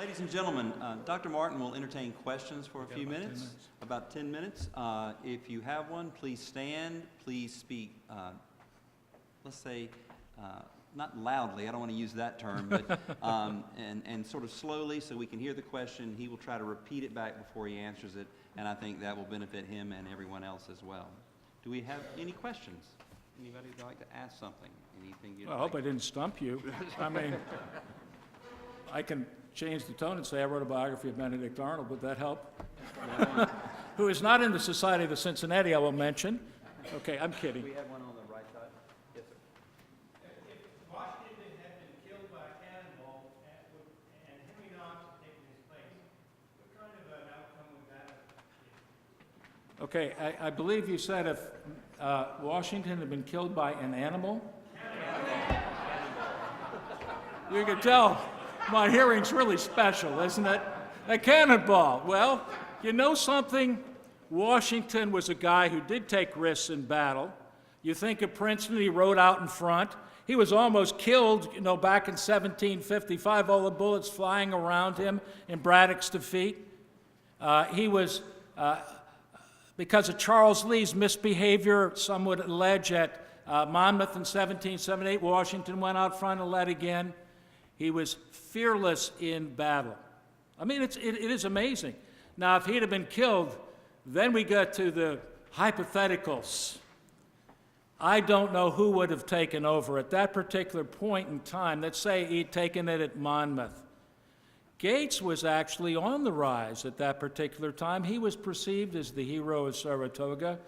Ladies and gentlemen, Dr. Martin will entertain questions for a few minutes, about 10 minutes. If you have one, please stand, please speak, let's say, not loudly, I don't want to use that term, but and sort of slowly so we can hear the question. He will try to repeat it back before he answers it, and I think that will benefit him and everyone else as well. Do we have any questions? Anybody would like to ask something? Anything you'd Well, I hope I didn't stump you. I mean, I can change the tone and say I wrote a biography of Benedict Arnold. Would that help? Who is not in the Society of the Cincinnati, I will mention. Okay, I'm kidding. We have one on the right side. Yes, sir. If Washington had been killed by a cannonball and Henry Knox had taken his place, what kind of an outcome would that have been? Okay, I believe you said if Washington had been killed by an animal? You can tell my hearing's really special, isn't it? A cannonball. Well, you know something? Washington was a guy who did take risks in battle. You think of Princeton, he rode out in front. He was almost killed, back in 1755, all the bullets flying around him in Braddock's defeat. He was, because of Charles Lee's misbehavior, some would allege, at Monmouth in 1778, Washington went out front and led again. He was fearless in battle. I mean, it is amazing. Now, if he'd have been killed, then we get to the hypotheticals. I don't know who would have taken over at that particular point in time. Let's say he'd taken it at Monmouth. Gates was actually on the rise at that particular time. He was perceived as the hero of Saratoga.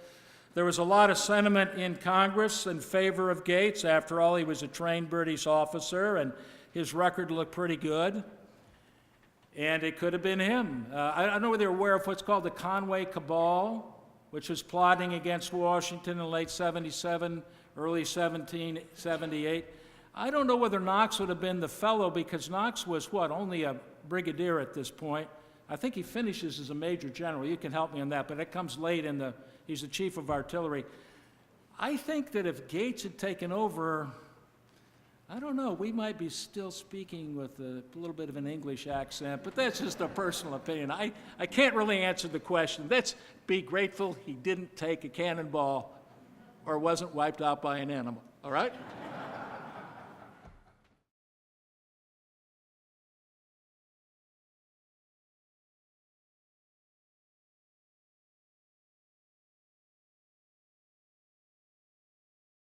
There was a lot of sentiment in Congress in favor of Gates. After all, he was a trained British officer, and his record looked pretty good. And it could have been him. I don't know whether you're aware of what's called the Conway Cabal, which was plotting against Washington in late 77, early 1778. I don't know whether Knox would have been the fellow, because Knox was, only a brigadier at this point. I think he finishes as a major general. You can help me on that, but it comes late he's the chief of artillery. I think that if Gates had taken over, I don't know, we might be still speaking with a little bit of an English accent, but that's just a personal opinion. I can't really answer the question. Let's be grateful he didn't take a cannonball or wasn't wiped out by an animal, all right?